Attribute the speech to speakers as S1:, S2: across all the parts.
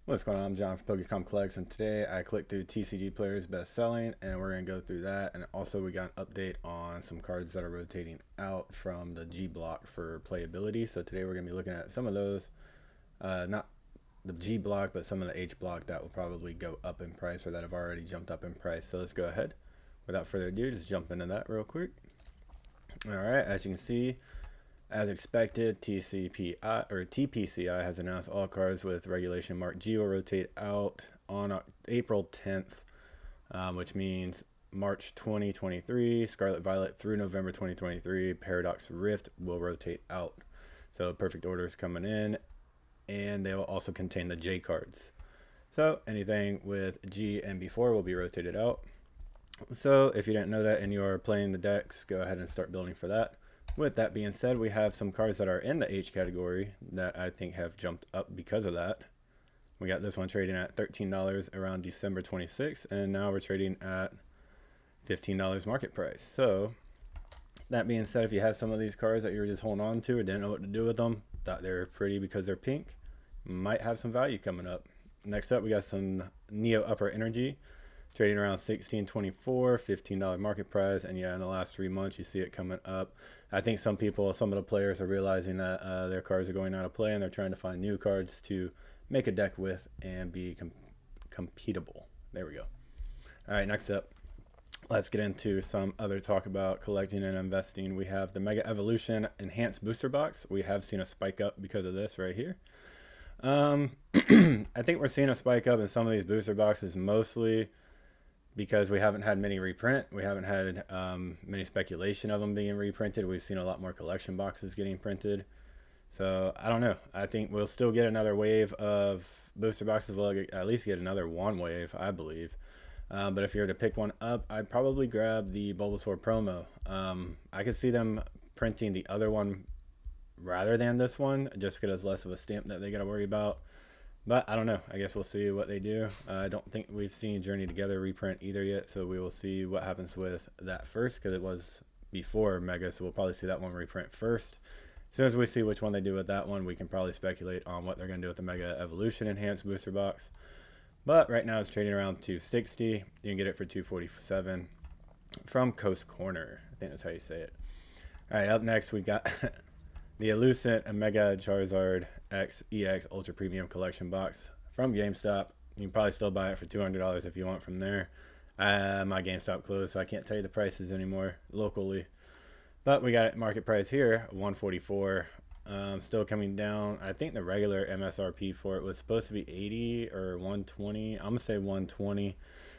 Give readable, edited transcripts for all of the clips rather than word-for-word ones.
S1: What's going on? I'm John from PokeKom Collects, and today I clicked through TCG Players Best Selling, and we're going to go through that. And also, we got an update on some cards that are rotating out from the G block for playability. So today we're going to be looking at some of those, not the G block, but some of the H block that will probably go up in price or that have already jumped up in price. So let's go ahead. Without further ado, just jump into that real quick. All right, as you can see, as expected, TPCI has announced all cards with regulation mark G will rotate out on April 10th, which means March 2023, Scarlet Violet through November 2023, Paradox Rift will rotate out. So perfect order is coming in, and they will also contain the J cards. So anything with G and before will be rotated out. So if you didn't know that and you are playing the decks, go ahead and start building for that. With that being said, we have some cards that are in the H category that I think have jumped up because of that. We got this one trading at $13 around December 26th, and now we're trading at $15 market price. So that being said, if you have some of these cards that you're just holding on to or didn't know what to do with them, thought they were pretty because they're pink, might have some value coming up. Next up, we got some Neo Upper Energy trading around $16.24, $15 market price, and yeah, in the last 3 months you see it coming up. I think some of the players are realizing that their cards are going out of play, and they're trying to find new cards to make a deck with and be competable. There we go. All right, next up, let's get into some other talk about collecting and investing. We have the Mega Evolution Enhanced Booster Box. We have seen a spike up because of this right here. I think we're seeing a spike up in some of these booster boxes, mostly because we haven't had many reprint. We haven't had many speculation of them being reprinted. We've seen a lot more collection boxes getting printed. So I don't know. I think we'll still get another wave of booster boxes. We'll at least get another one wave, I believe. But if you were to pick one up, I'd probably grab the Bulbasaur promo. I could see them printing the other one rather than this one, just because it's less of a stamp that they got to worry about. But I don't know. I guess we'll see what they do. I don't think we've seen Journey Together reprint either yet, so we will see what happens with that first, because it was before Mega, so we'll probably see that one reprint first. As soon as we see which one they do with that one, we can probably speculate on what they're going to do with the Mega Evolution Enhanced Booster Box. But right now it's trading around $260. You can get it for $247 from Coast Corner. I think that's how you say it. All right, up next we got the Elucent and Mega Charizard X EX Ultra Premium Collection Box from GameStop. You can probably still buy it for $200 if you want from there. My GameStop closed, so I can't tell you the prices anymore locally. But we got it market price here, $144. Still coming down. I think the regular MSRP for it was supposed to be $80 or $120. I'm gonna say $120.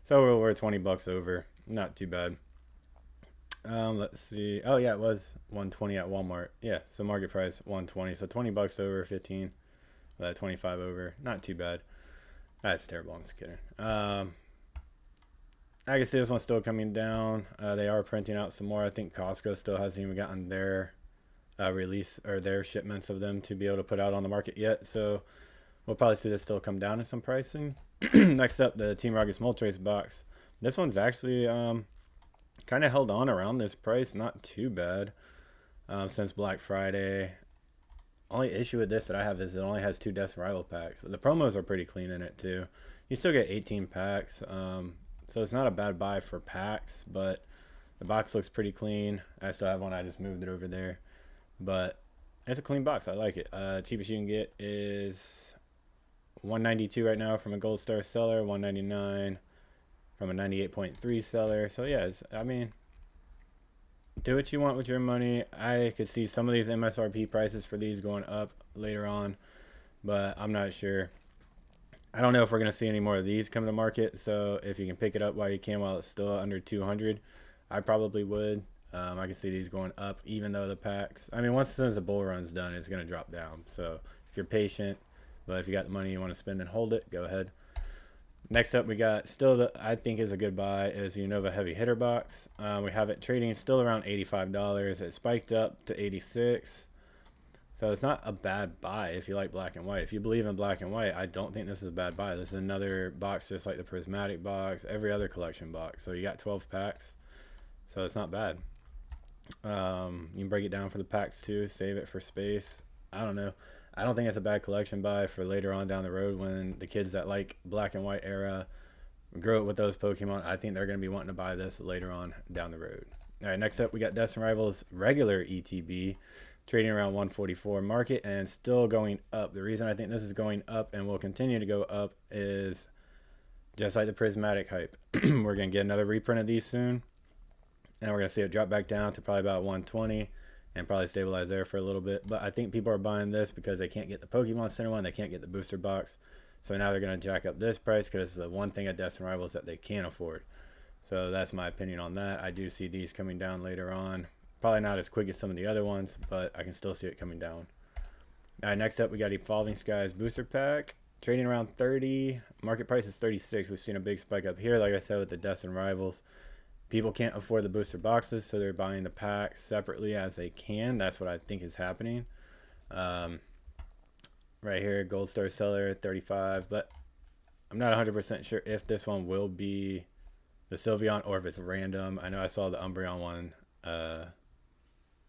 S1: So we're $20 over. Not too bad. Let's see. Oh yeah, it was $120 at Walmart. Yeah, so market price $120. So $20 over, 15. 25 over. Not too bad. That's terrible. I'm just kidding. I can see this one's still coming down. They are printing out some more. I think Costco still hasn't even gotten their release or their shipments of them to be able to put out on the market yet. So we'll probably see this still come down in some pricing. Next up, the Team Rocket's Moltres box. This one's actually kind of held on around this price, not too bad, since Black Friday. Only issue with this that I have is it only has 2 Death Rival packs, but the promos are pretty clean in it too. You still get 18 packs, so it's not a bad buy for packs, but the box looks pretty clean. I still have one, I just moved it over there, but it's a clean box. I like it. Cheapest you can get is $192 right now from a Gold Star seller, $199 from a 98.3 seller. So yeah, I mean, do what you want with your money. I could see some of these MSRP prices for these going up later on, but I'm not sure. I don't know if we're going to see any more of these come to market. So if you can pick it up while you can, while it's still under 200, I probably would. I can see these going up, even though the packs, I mean, once as soon as the bull run's done, it's going to drop down. So if you're patient, but if you got the money you want to spend and hold it, go ahead. Next up, we got still I think is a good buy is Unova Heavy Hitter box. We have it trading still around $85. It spiked up to $86. So it's not a bad buy if you like black and white. If you believe in black and white, I don't think this is a bad buy. This is another box just like the Prismatic box, every other collection box. So you got 12 packs. So it's not bad. You can break it down for the packs too, save it for space. I don't know. I don't think it's a bad collection buy for later on down the road when the kids that like black and white era grow up with those Pokemon. I think they're going to be wanting to buy this later on down the road. All right, next up we got Destin Rivals regular ETB trading around 144 market and still going up. The reason I think this is going up and will continue to go up is just like the prismatic hype. We're going to get another reprint of these soon, and we're going to see it drop back down to probably about 120 and probably stabilize there for a little bit. But I think people are buying this because they can't get the Pokemon Center one, they can't get the booster box, so now they're going to jack up this price because it's the one thing at Destin Rivals that they can't afford. So that's my opinion on that. I do see these coming down later on. Probably not as quick as some of the other ones, but I can still see it coming down. All right, next up we got Evolving Skies Booster Pack. Trading around 30. Market price is 36. We've seen a big spike up here, like I said, with the Destin Rivals. People can't afford the booster boxes, so they're buying the packs separately as they can. That's what I think is happening. Right here, Gold Star Seller, 35. But I'm not 100% sure if this one will be the Sylveon or if it's random. I know I saw the Umbreon one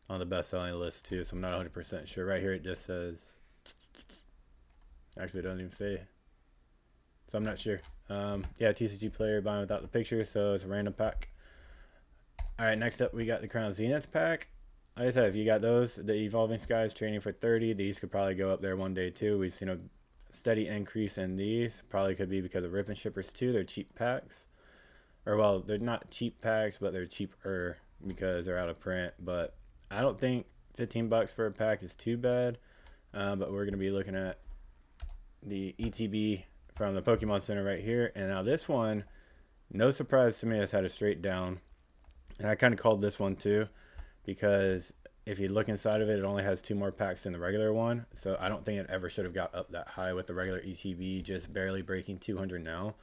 S1: on the best-selling list too, so I'm not 100% sure. Right here it just says, actually it doesn't even say, so I'm not sure. Yeah, TCG player buying without the picture, so it's a random pack. All right, next up we got the Crown Zenith pack. Like I said, if you got those, the Evolving Skies trading for 30, these could probably go up there one day too. We've seen a steady increase in these. Probably could be because of Rip and Shippers too. They're cheap packs, or well, they're not cheap packs, but they're cheaper because they're out of print. But I don't think 15 bucks for a pack is too bad. But we're going to be looking at the ETB from the Pokemon Center right here. And now this one, no surprise to me, has had a straight down. And I kind of called this one too, because if you look inside of it, it only has 2 more packs than the regular one. So I don't think it ever should have got up that high with the regular ETB just barely breaking 200 now.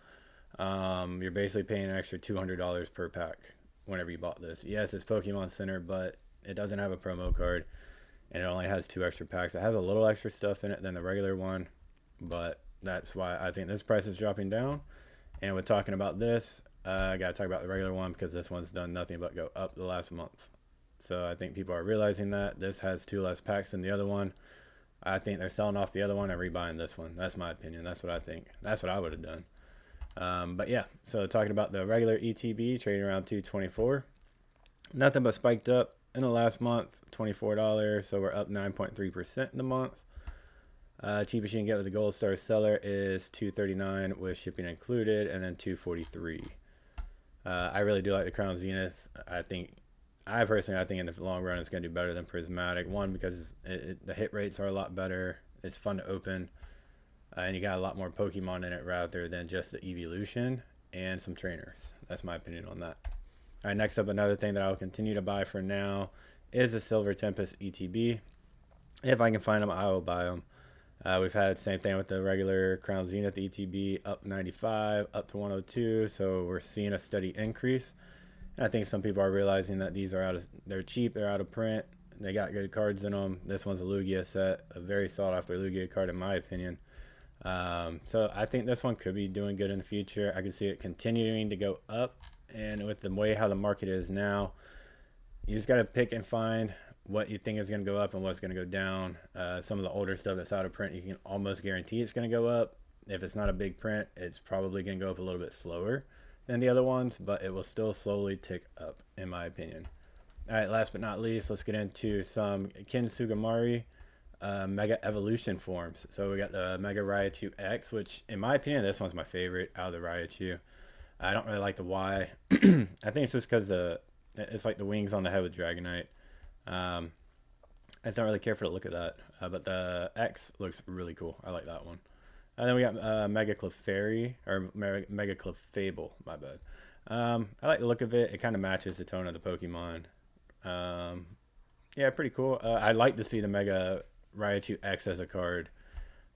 S1: You're basically paying an extra $200 per pack whenever you bought this. Yes, it's Pokemon Center, but it doesn't have a promo card, and it only has 2 extra packs. It has a little extra stuff in it than the regular one, but that's why I think this price is dropping down. And with talking about this, I got to talk about the regular one because this one's done nothing but go up the last month. So I think people are realizing that this has 2 less packs than the other one. I think they're selling off the other one and rebuying this one. That's my opinion. That's what I think. That's what I would have done. But yeah, so talking about the regular ETB trading around 224, nothing but spiked up in the last month, $24. So we're up 9.3% in the month. Cheapest you can get with the Gold Star Seller is $239 with shipping included, and then $243. I really do like the Crown Zenith. I think in the long run it's going to do better than Prismatic. One, because the hit rates are a lot better. It's fun to open. And you got a lot more Pokemon in it rather than just the evolution and some trainers. That's my opinion on that. All right, next up, another thing that I'll continue to buy for now is the Silver Tempest ETB. If I can find them, I will buy them. We've had the same thing with the regular Crown Zenith ETB, up 95, up to 102. So we're seeing a steady increase. And I think some people are realizing that these are they're cheap, they're out of print, they got good cards in them. This one's a Lugia set, a very sought after Lugia card in my opinion. So I think this one could be doing good in the future. I can see it continuing to go up, and with the way how the market is now, you just got to pick and find what you think is going to go up and what's going to go down. Some of the older stuff that's out of print, you can almost guarantee it's going to go up. If it's not a big print, it's probably going to go up a little bit slower than the other ones, but it will still slowly tick up in my opinion. All right, last but not least, let's get into some Kinsugamari Mega Evolution forms. So we got the Mega Raichu X, which in my opinion, this one's my favorite out of the Raichu. I don't really like the Y. I think it's just because it's like the wings on the head with Dragonite. I just don't really care for the look of that. But the X looks really cool. I like that one. And then we got Mega Clefairy, or Mega Clefable, my bad. I like the look of it. It kind of matches the tone of the Pokemon. Yeah, pretty cool. I'd like to see the Mega Raichu X as a card.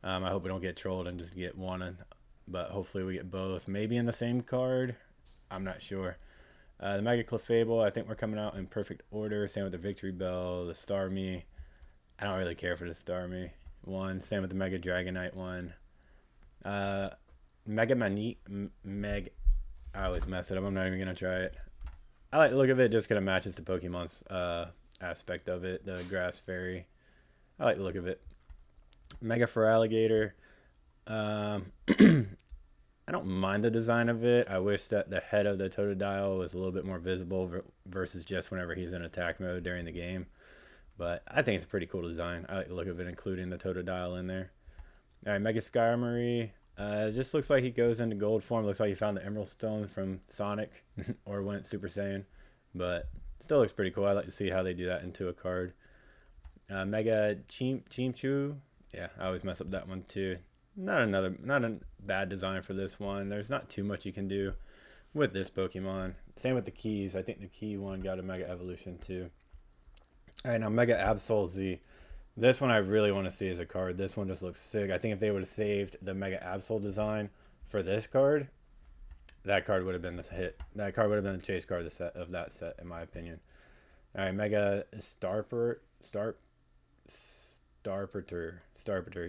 S1: I hope we don't get trolled and just get one, but hopefully we get both. Maybe in the same card. I'm not sure. The Mega Clefable, I think we're coming out in perfect order. Same with the Victory Bell, the Starmie. I don't really care for the Starmie one. Same with the Mega Dragonite one. Mega Meg. I always mess it up. I'm not even gonna try it. I like the look of it just because it matches the Pokemon's aspect of it. The Grass Fairy. I like the look of it. Mega for Alligator. Um, I don't mind the design of it. I wish that the head of the Totodile was a little bit more visible versus just whenever he's in attack mode during the game. But I think it's a pretty cool design. I like the look of it, including the Totodile in there. All right, Mega Skyarmory. It just looks like he goes into gold form. Looks like he found the Emerald Stone from Sonic or went Super Saiyan. But still looks pretty cool. I like to see how they do that into a card. Mega Chimchu. Yeah, I always mess up that one too. Not a bad design for this one. There's not too much you can do with this Pokemon. Same with the keys. I think the key one got a Mega Evolution too. All right, now Mega Absol Z. This one I really want to see as a card. This one just looks sick. I think if they would have saved the Mega Absol design for this card, that card would have been the hit. That card would have been the chase card of that set, in my opinion. All right, Mega Starperter.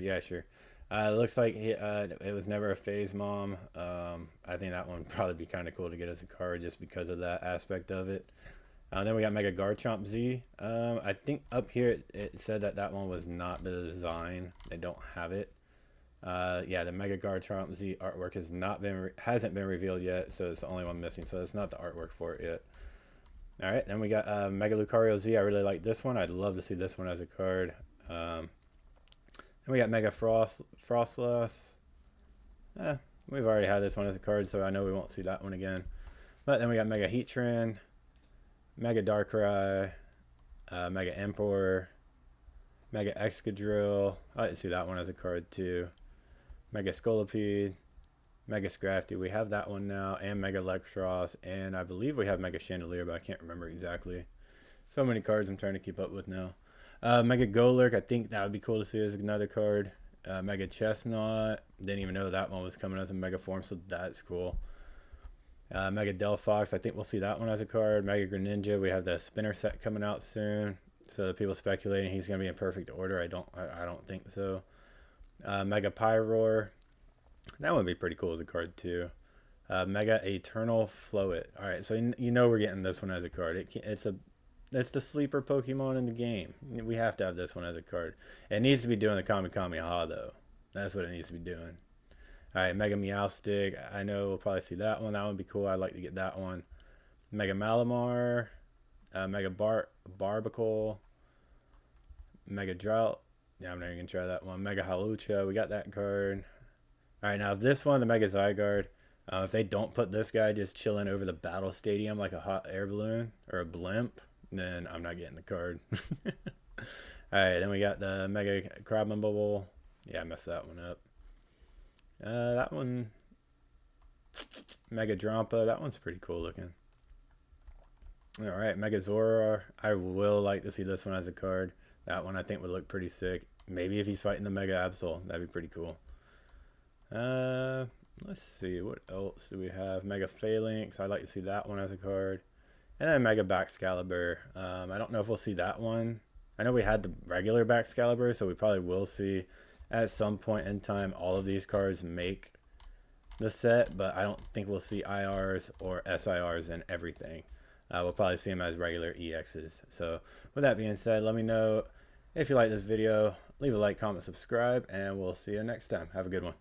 S1: Yeah, sure. It looks like it was never a phase mom. I think that one would probably be kind of cool to get as a card just because of that aspect of it. Then we got Mega Garchomp Z. I think up here it said that one was not the design. They don't have it. Yeah, the Mega Garchomp Z artwork hasn't been revealed yet, so it's the only one missing. So it's not the artwork for it yet. All right, then we got Mega Lucario Z. I really like this one. I'd love to see this one as a card. Then we got Mega Frostlass. We've already had this one as a card, so I know we won't see that one again. But then we got Mega Heatran, Mega Darkrai, Mega Emperor, Mega Excadrill. I like to see that one as a card too. Mega Scolipede, Mega Scrafty. We have that one now, and Mega Electros, and I believe we have Mega Chandelier, but I can't remember exactly. So many cards I'm trying to keep up with now. Mega Golurk, I think that would be cool to see as another card. Mega Chestnut, didn't even know that one was coming as a Mega form, so that's cool. Mega Delphox, I think we'll see that one as a card. Mega Greninja, we have the spinner set coming out soon, so people speculating he's going to be in perfect order. I don't think so. Mega Pyroar, that would be pretty cool as a card too. Mega Eternal Floet. All right, so you know we're getting this one as a card. It's the sleeper Pokemon in the game. We have to have this one as a card. It needs to be doing the Kami Kamehameha though. That's what it needs to be doing. All right, Mega Meowstic. I know we'll probably see that one. That one would be cool. I'd like to get that one. Mega Malamar. Mega Barbacle. Mega Drought. Yeah, I'm not even going to try that one. Mega Halucha. We got that card. All right, now this one, the Mega Zygarde. If they don't put this guy just chilling over the battle stadium like a hot air balloon or a blimp, then I'm not getting the card. Alright, then we got the Mega Crabble. Yeah, I messed that one up. That one, Mega Drampa, that one's pretty cool looking. Alright, Mega Zoroark. I will like to see this one as a card. That one I think would look pretty sick. Maybe if he's fighting the Mega Absol, that'd be pretty cool. Let's see, what else do we have? Mega Phalanx, I'd like to see that one as a card. And then Mega Baxcalibur. I don't know if we'll see that one. I know we had the regular Baxcalibur, so we probably will see at some point in time all of these cards make the set, but I don't think we'll see IRs or SIRs in everything. We'll probably see them as regular EXs. So with that being said, let me know if you like this video. Leave a like, comment, subscribe, and we'll see you next time. Have a good one.